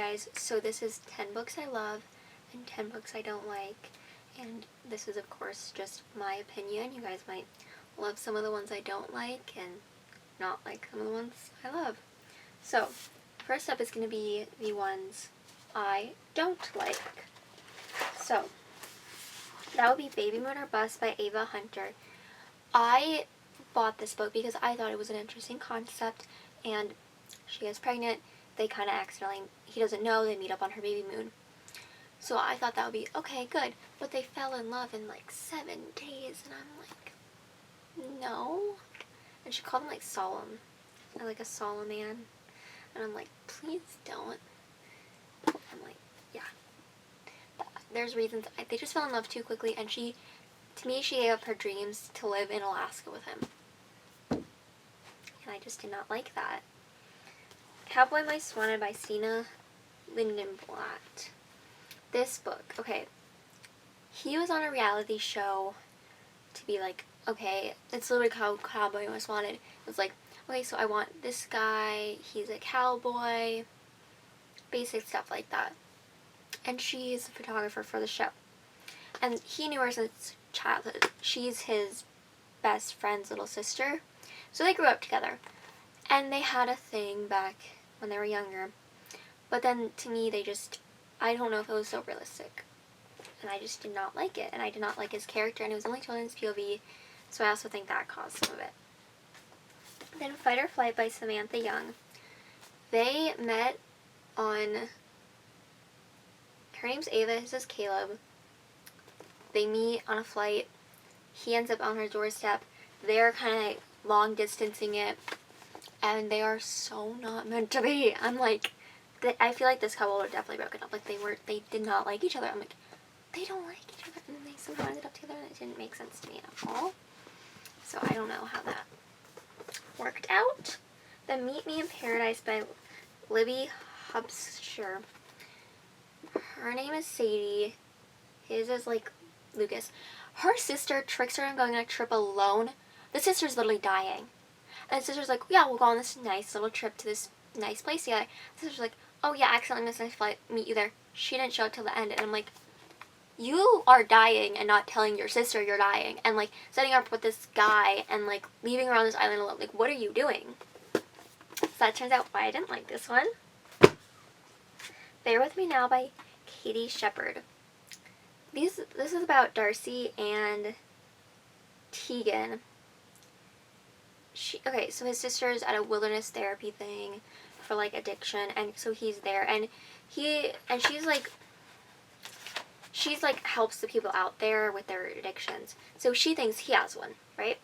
guys, so this is 10 books I love and 10 books I don't like, and this is of course just my opinion. You guys might love some of the ones I don't like and not like some of the ones I love. So, first up is going to be the ones I don't like. So, that would be Baby Moon or Bust by Ava Hunter. I bought this book because I thought it was an interesting concept, and she is pregnant. They kind of accidentally, he doesn't know, they meet up on her baby moon. So I thought that would be, okay, good. But they fell in love in like 7 days, and I'm like, no. And she called him like solemn, or like a solemn man. And I'm like, please don't. I'm like, yeah. There's reasons. They just fell in love too quickly, and to me, she gave up her dreams to live in Alaska with him. And I just did not like that. Cowboy Mice Wanted by Stina Lindenblatt. This book, okay, he was on a reality show to be like, okay, it's literally called Cowboy Mice Wanted. It was like, okay, so I want this guy, he's a cowboy, basic stuff like that. And she's a photographer for the show. And he knew her since childhood. She's his best friend's little sister. So they grew up together. And they had a thing back when they were younger. But then, to me, I don't know if it was so realistic. And I just did not like it. And I did not like his character. And it was only told in his POV. So I also think that caused some of it. Then Fight or Flight by Samantha Young. They met on... Her name's Ava. His is Caleb. They meet on a flight. He ends up on her doorstep. They're kind of like long distancing it. And they are so not meant to be. I'm like, I feel like this couple were definitely broken up. Like they did not like each other. I'm like, they don't like each other. And then they somehow ended up together, and it didn't make sense to me at all. So I don't know how that worked out. Then Meet Me in Paradise by Libby Hubscher. Her name is Sadie. His is like Lucas. Her sister tricks her into going on a trip alone. The sister's literally dying. And the sister's like, yeah, we'll go on this nice little trip to this nice place together. The sister's like, oh yeah, I accidentally missed my flight, meet you there. She didn't show up till the end. And I'm like, you are dying and not telling your sister you're dying. And like, setting her up with this guy and like, leaving her on this island alone. Like, what are you doing? So that turns out why I didn't like this one. Bear With Me Now by Katie Shepherd. This is about Darcy and Tegan. So his sister's at a wilderness therapy thing for like addiction, and so he's there, and she's like helps the people out there with their addictions. So she thinks he has one, right?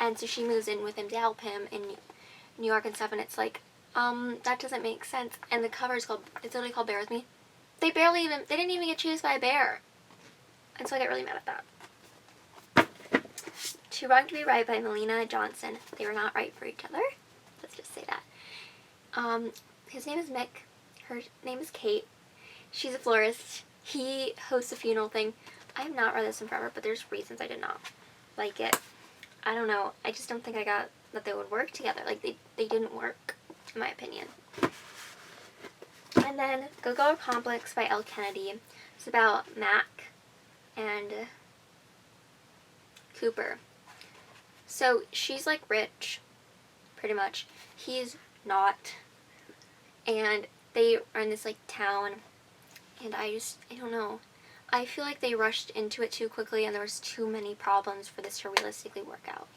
And so she moves in with him to help him in New York and stuff, and it's like, that doesn't make sense. And the cover is literally called Bear With Me. They didn't even get chased by a bear. And so I get really mad at that. Too Wrong to Be Right by Melina Johnson. They were not right for each other. Let's just say that. His name is Mick. Her name is Kate. She's a florist. He hosts a funeral thing. I have not read this in forever, but there's reasons I did not like it. I don't know. I just don't think I got that they would work together. Like, they didn't work, in my opinion. And then Go-Go Complex by Elle Kennedy. It's about Mac and Cooper. So she's like rich, pretty much. He's not. And they are in this like town, and I don't know. I feel like they rushed into it too quickly, and there was too many problems for this to realistically work out.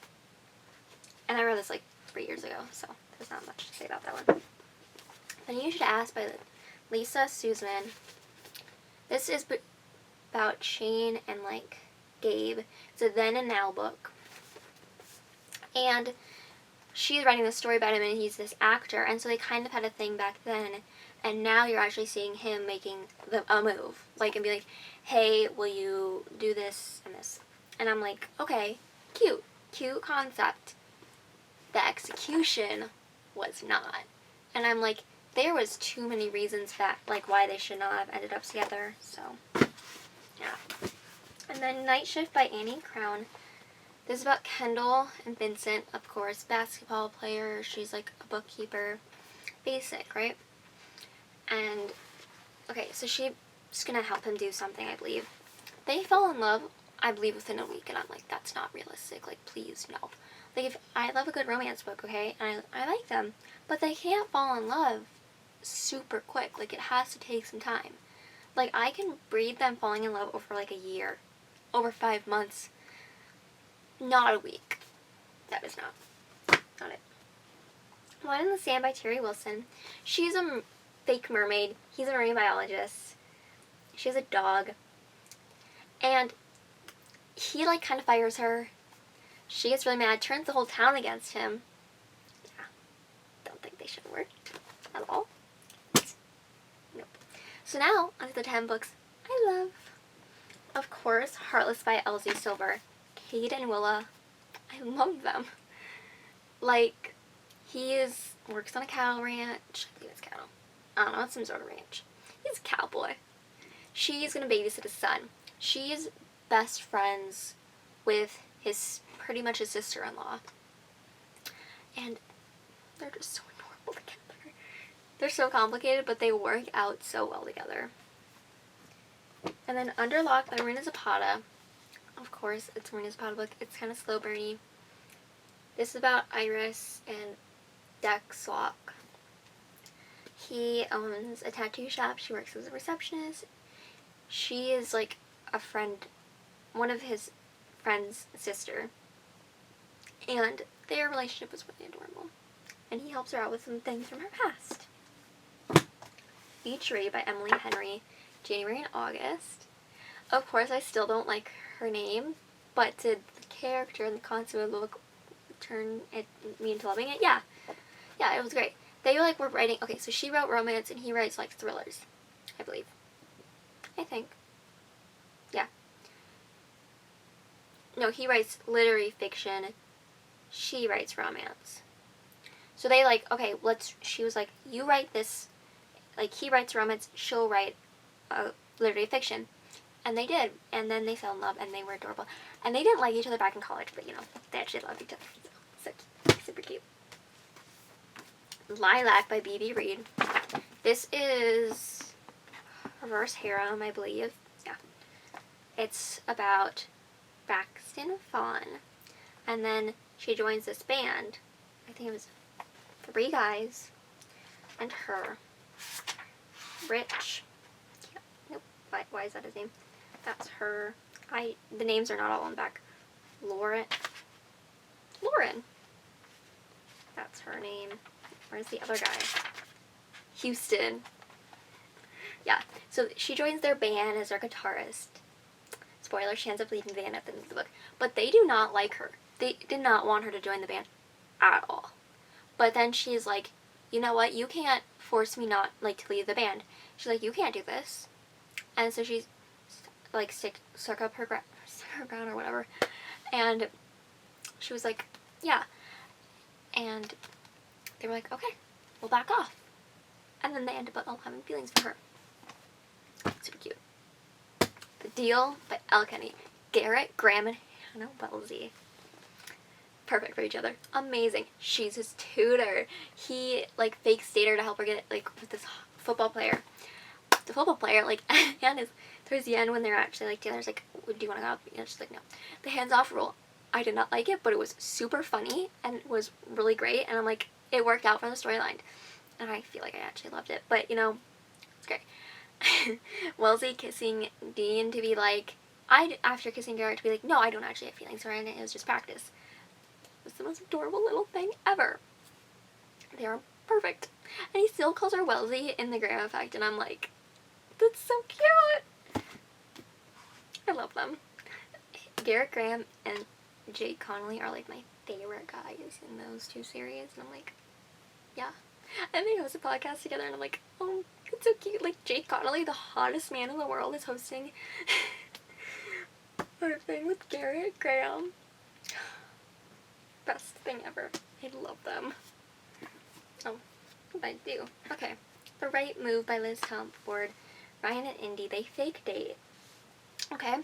And I read this like 3 years ago, so there's not much to say about that one. And You Should Ask by Lisa Suzman. This is about Shane and like Gabe. It's a then and now book. And she's writing this story about him, and he's this actor, and so they kind of had a thing back then, and now you're actually seeing him making a move, like, and be like, hey, will you do this and this? And I'm like, okay, cute concept. The execution was not. And I'm like, there was too many reasons like why they should not have ended up together, so yeah. And then Night Shift by Annie Crown. This is about Kendall and Vincent, of course, basketball player. She's like a bookkeeper. Basic, right? And, okay, so she's gonna help him do something, I believe. They fall in love, I believe, within a week, and I'm like, that's not realistic. Like, please, no. Like, if I love a good romance book, okay, and I like them, but they can't fall in love super quick. Like, it has to take some time. Like, I can read them falling in love over, like, a year. Over 5 months. Not a week. That is not it. One in the Sand by Terry Wilson. She's a fake mermaid. He's a marine biologist. She has a dog. And he, like, kind of fires her. She gets really mad, turns the whole town against him. Yeah. Don't think they should work at all. Nope. So now, onto the 10 books I love. Of course, Heartless by Elsie Silver. Cade and Willa. I love them. Like, works on a cattle ranch. I believe it's cattle. I don't know, it's some sort of ranch. He's a cowboy. She's gonna babysit his son. She's best friends with pretty much his sister-in-law. And they're just so adorable together. They're so complicated, but they work out so well together. And then Under Lock by Marina Zapata. Of course, it's a Marina Zapata book. It's kind of slow burny. This is about Iris and Dex Locke. He owns a tattoo shop. She works as a receptionist. She is like a friend, one of his friend's sister. And their relationship was really adorable. And he helps her out with some things from her past. Beach Read by Emily Henry. January and August. Of course, I still don't like her name, but did the character and the concept of the book turn me into loving it? Yeah, it was great. They were writing. Okay, so she wrote romance and he writes like thrillers, I believe. I think. Yeah. No, he writes literary fiction. She writes romance. So they okay, she was like, you write this, like he writes romance, she'll write literary fiction. And they did. And then they fell in love and they were adorable. And they didn't like each other back in college, but they actually loved each other. So cute. Super cute. Lilac by B.B. Reed. This is reverse harem, I believe. Yeah. It's about Braxton Fawn. And then she joins this band. I think it was 3 guys and her. Rich. Nope. Why is that his name? That's her. The names are not all on the back. Lauren. That's her name. Where's the other guy? Houston. Yeah. So she joins their band as their guitarist. Spoiler, she ends up leaving the band at the end of the book. But they do not like her. They did not want her to join the band at all. But then she's like, you know what? You can't force me not, to leave the band. She's like, you can't do this. And so she's, stuck up her ground or whatever. And she was like, yeah. And they were like, okay, we'll back off. And then they ended up all having feelings for her. Super cute. The Deal by Elle Kennedy. Garrett Graham and Hannah Wellesley. Perfect for each other. Amazing. She's his tutor. He, fake dated her to help her get, with this football player. The football player, and towards the end when they're actually, Taylor's like, do you want to go out? And she's like, no. The hands-off rule. I did not like it, but it was super funny, and it was really great, and I'm like, it worked out for the storyline. And I feel like I actually loved it, but, it's great. Wellesley kissing Dean to be like, after kissing Garrett to be like, no, I don't actually have feelings for her, and it was just practice. It was the most adorable little thing ever. They are perfect. And he still calls her Wellesley in the Graham Effect, and I'm like, that's so cute. I love them. Garrett Graham and Jake Connolly are my favorite guys in those 2 series, and I'm like, yeah. And they host a podcast together, and I'm like, oh, it's so cute. Jake Connolly, the hottest man in the world, is hosting a thing with Garrett Graham. Best thing ever. I love them. Oh, what did I do? Okay. The Right Move by Liz Tomford. Ryan and Indy, they fake date. Okay.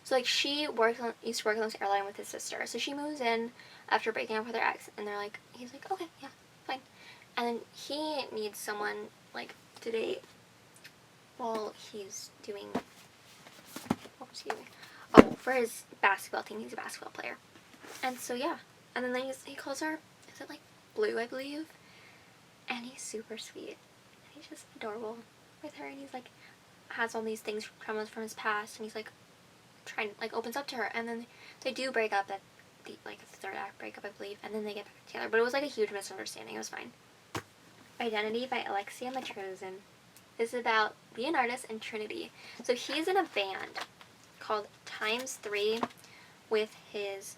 So, she used to work on this airline with his sister. So she moves in after breaking up with her ex, and he's like, okay, yeah, fine. And then he needs someone, to date while he's doing, what was he doing? Oh, for his basketball team. He's a basketball player. And so, yeah. And then he calls her, is it like Blue, I believe? And he's super sweet. And he's just adorable with her. And he's like, has all these things, traumas from his past. And he's like, opens up to her. And then they do break up at the third act breakup, I believe. And then they get back together. But it was like a huge misunderstanding. It was fine. Identity by Alexia Matrosian. This is about Leonardus and Trinity. So he's in a band called Times 3 with his,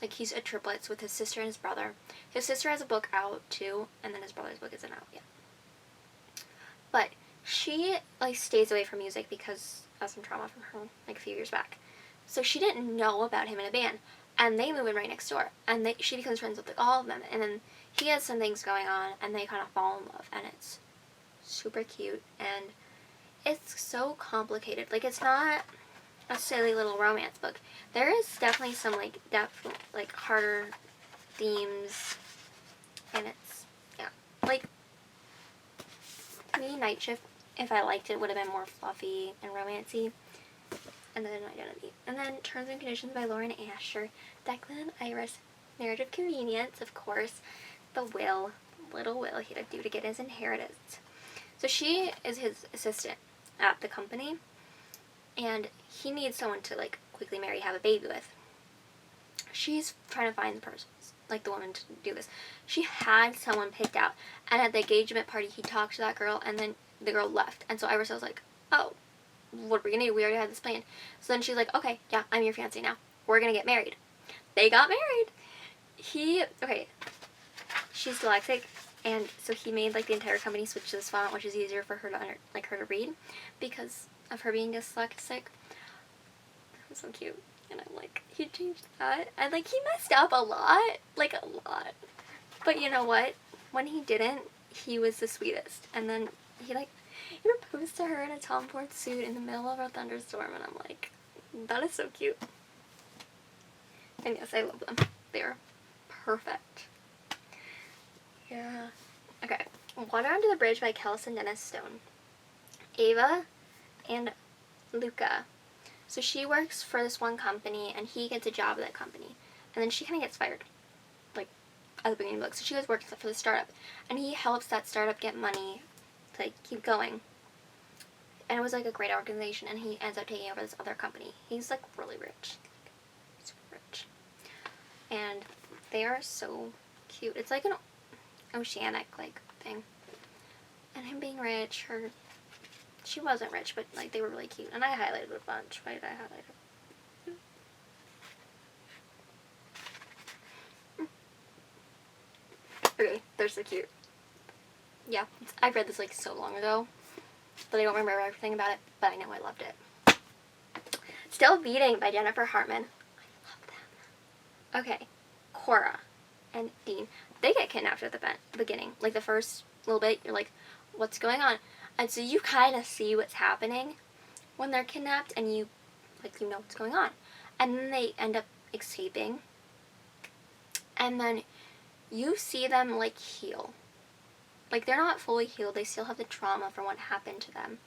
he's a triplets with his sister and his brother. His sister has a book out too, and then his brother's book isn't out yet. But she stays away from music because of some trauma from her a few years back. So she didn't know about him in a band, and they move in right next door, and she becomes friends with all of them, and then he has some things going on, and they kind of fall in love, and it's super cute, and it's so complicated. It's not a silly little romance book. There is definitely some harder themes, and it's, yeah, to me, Night Shift, if I liked it, would have been more fluffy and romancy. And then Identity. And then Terms and Conditions by Lauren Asher. Declan and Iris. Marriage of Convenience, of course. The Will. Little Will he had to do to get his inheritance. So she is his assistant at the company. And he needs someone to, quickly marry, have a baby with. She's trying to find the person, the woman to do this. She had someone picked out. And at the engagement party, he talked to that girl, and then the girl left. And so Iris was like, oh, what are we gonna do? We already had this plan. So then she's like, okay, yeah, I'm your fiancé now. We're gonna get married. They got married. She's dyslexic, and so he made the entire company switch to this font, which is easier for her to her to read because of her being dyslexic. That was so cute. And I'm like, he changed that. And he messed up a lot. A lot. But you know what? When he didn't, he was the sweetest. And then he proposed to her in a Tom Ford suit in the middle of a thunderstorm, and I'm like, that is so cute. And yes, I love them. They're perfect. Yeah. Okay. Water Under the Bridge by Kellis and Dennis Stone. Ava and Luca. So she works for this one company, and he gets a job at that company. And then she kind of gets fired, at the beginning of the book. So she was working for the startup, and he helps that startup get money to keep going. And it was a great organization, and he ends up taking over this other company. He's really rich. Super rich. And they are so cute. It's an oceanic thing. And him being rich, she wasn't rich, but they were really cute. And I highlighted a bunch. Why did I highlight it? Okay, they're so cute. Yeah, I read this so long ago, but I don't remember everything about it, but I know I loved it. Still Beating by Jennifer Hartman. I love them. Okay, Cora and Dean. They get kidnapped at the beginning. The first little bit, you're like, what's going on? And so you kind of see what's happening when they're kidnapped, and you know what's going on. And then they end up escaping. And then you see them heal. They're not fully healed. They still have the trauma from what happened to them.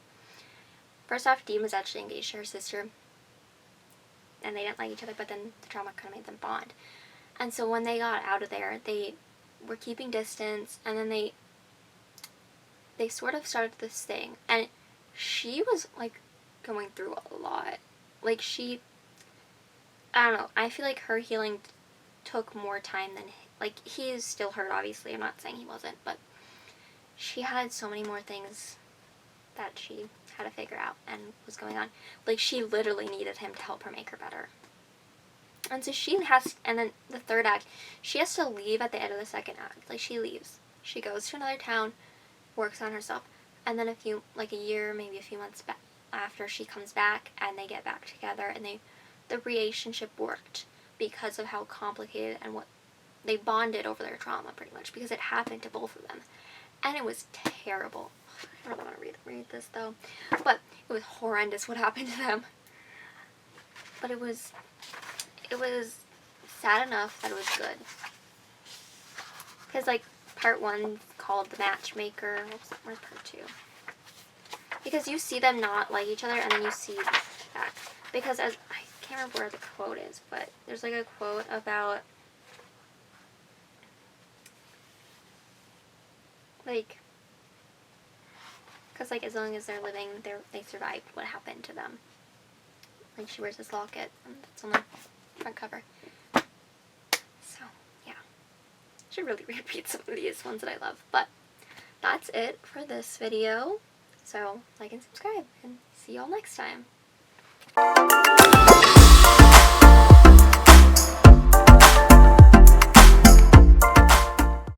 First off, Dean was actually engaged to her sister, and they didn't like each other, but then the trauma kind of made them bond. And so when they got out of there, they were keeping distance, and then they sort of started this thing. And she was, going through a lot. I don't know, I feel her healing took more time than, he is still hurt, obviously. I'm not saying he wasn't, but she had so many more things that she had to figure out and was going on. She literally needed him to help her make her better. And so and then the third act, she has to leave at the end of the second act. She leaves. She goes to another town, works on herself, and then a year, maybe a few months after, she comes back, and they get back together, and the relationship worked because of how complicated and what they bonded over their trauma, pretty much, because it happened to both of them. And it was terrible. I don't want to read this, though. But it was horrendous what happened to them. But it was sad enough that it was good. Because, part 1 called The Matchmaker. Where's part 2? Because you see them not like each other, and then you see that. Because as I can't remember where the quote is, but there's like a quote about like, because like as long as they're living, they survived what happened to them. Like she wears this locket, and it's on the front cover. So yeah, I should really repeat some of these ones that I love. But that's it for this video. So like and subscribe, and see y'all next time.